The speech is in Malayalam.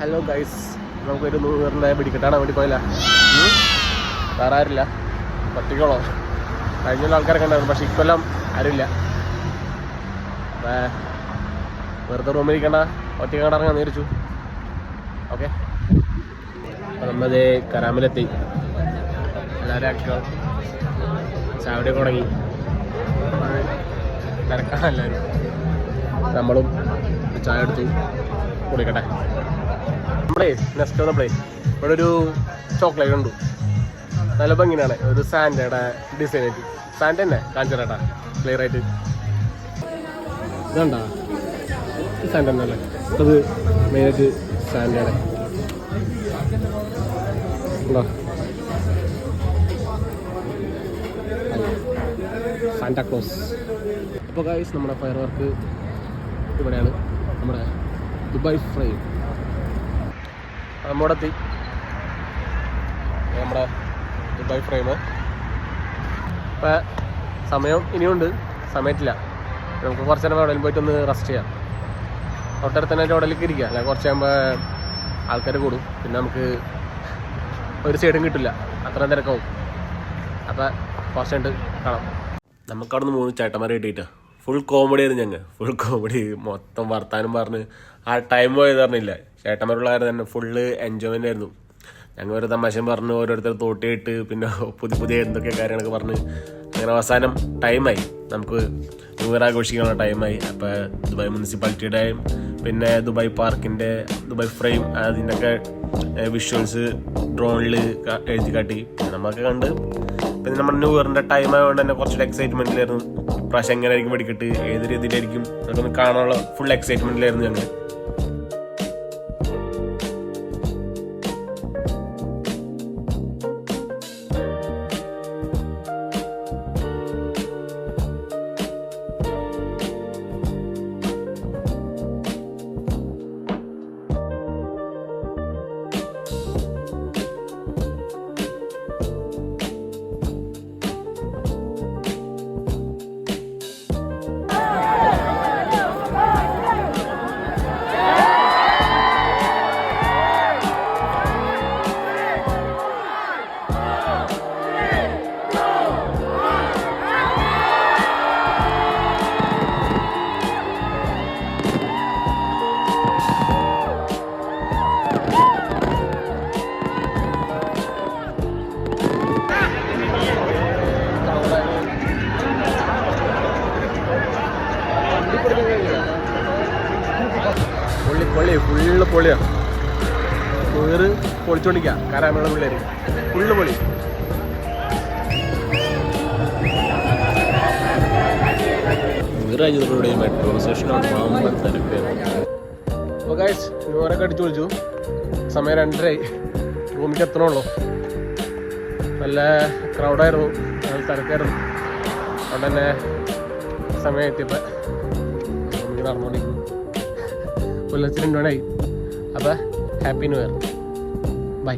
ഹലോ ഗൈസ്, നമുക്കൊരു 100 പിടിക്കട്ടാണ് വേണ്ടി പോയില്ല. വേറെ ആരില്ല, പറ്റിക്കോളോ. കഴിഞ്ഞ ആൾക്കാരൊക്കെ ഉണ്ടായിരുന്നു, പക്ഷെ ഇക്കൊല്ലം ആരുമില്ല. വെറുതെ റൂമിലിരിക്കണ്ട, ഒറ്റ ഇറങ്ങാൻ നേരിച്ചു. ഓക്കെ, നമ്മളത് കരാമിലെത്തി. എല്ലാവരും ആക്കിയോ, ചാവടിയൊക്കെ തുടങ്ങി. തിരക്കാണ് എല്ലാവരും. നമ്മളും ചായ എടുത്തു കുടിക്കട്ടെ. നമ്മളേ നെക്സ്റ്റ് വന്നപ്പോഴേ ഇവിടെ ഒരു ചോക്ലേറ്റ് ഉണ്ട്, നല്ല ഭംഗിയാണ്. ഒരു സാൻഡയുടെ ഡിസൈൻ ആയിട്ട്. സാൻഡ് തന്നെ കാണിച്ചു തരാട്ടാ ക്ലിയർ ആയിട്ട്. ഇതുണ്ടാ സാൻഡ് തന്നെ അല്ലേ? അത് മെയിനായിട്ട് സാൻഡയുടെ ഉണ്ടോ? സാന്റാക്ലോസ്. അപ്പോൾ ഗൈസ്, നമ്മുടെ ഫയർ വർക്ക് ഇവിടെയാണ്, നമ്മുടെ ദുബായ് ഫ്രെയിം. നമ്മുടെ എത്തി, നമ്മുടെ ദുബായ് ഫ്രെയിം. ഇപ്പം സമയം ഇനിയുണ്ട്, സമയത്തില്ല. നമുക്ക് കുറച്ച് നേരം എവിടെയും പോയിട്ടൊന്ന് റെസ്റ്റ് ചെയ്യാം. തൊട്ടടുത്ത് എവിടെയൊക്കെ ഇരിക്കുക, അല്ലെങ്കിൽ കുറച്ച് കഴിയുമ്പോൾ ആൾക്കാർ കൂടും, പിന്നെ നമുക്ക് ഒരു സൈഡും കിട്ടില്ല, അത്രയും തിരക്കാവും. അപ്പം കുറച്ച് കണ്ട് കാണാം. നമുക്കവിടെ നിന്ന് 3 ചേട്ടന്മാരെ കിട്ടിയിട്ടാ. ഫുൾ കോമഡി ആയിരുന്നു. ഞങ്ങൾ ഫുൾ കോമഡി, മൊത്തം വർത്താനം പറഞ്ഞ് ആ ടൈം പോയത് പറഞ്ഞില്ല. ചേട്ടന്മാരുള്ളവരെ തന്നെ ഫുള്ള് എൻജോയ്മെൻ്റ് ആയിരുന്നു. ഞങ്ങൾ ഒരു തമാശയും പറഞ്ഞ് ഓരോരുത്തർ തോട്ടിയിട്ട് പിന്നെ പുതിയ എന്തൊക്കെ കാര്യങ്ങളൊക്കെ പറഞ്ഞ് അങ്ങനെ അവസാനം ടൈമായി. നമുക്ക് ന്യൂ ഇയർ ആഘോഷിക്കാനുള്ള ടൈമായി. അപ്പോൾ ദുബായ് മുനിസിപ്പാലിറ്റിയുടെയും പിന്നെ ദുബായ് പാർക്കിൻ്റെ ദുബായ് ഫ്രെയിം അതിൻ്റെയൊക്കെ വിഷ്വൽസ് ഡ്രോണിൽ എഴുതി കാട്ടി നമ്മളൊക്കെ കണ്ട്. പിന്നെ നമ്മുടെ ന്യൂ ഇയറിൻ്റെ ടൈം ആയതുകൊണ്ട് തന്നെ കുറച്ചൊരു എക്സൈറ്റ്മെൻറ്റിലായിരുന്നു. ഇപ്രാവശ്യം എങ്ങനെയായിരിക്കും വെടിക്കെട്ട്, ഏത് രീതിയിലായിരിക്കും അതൊന്ന് കാണാനുള്ള ഫുൾ എക്സൈറ്റ്മെൻറ്റിലായിരുന്നു ഞങ്ങൾ. പൊള്ളി ഫുള്ള് പൊളിയാണ്. വേറ് പൊളിച്ചോണ്ടിരിക്കുക, കാരാമേള പിള്ളേർ ഫുള്ള് പൊളി. വീറാജുകളുടെ മെട്രോ സ്റ്റേഷനാണ് മാമ്പൻ തിരക്കായിരുന്നു. അപ്പോൾ ഗൈസ്, ന്യൂറൊക്കെ അടിച്ചു വിളിച്ചു. സമയം 2:30 റൂമിലേക്ക് എത്തണുള്ളൂ. നല്ല ക്രൗഡായിരുന്നു, നല്ല തിരക്കായിരുന്നു. അതുകൊണ്ട് തന്നെ സമയം എത്തിയപ്പോൾ റൂമിലേക്ക് നടന്നുകൊണ്ടിരിക്കുന്നു. പുലർച്ചെ 2 മണിയായി. അപ്പോൾ ഹാപ്പി ന്യൂ ഇയർ, ബൈ.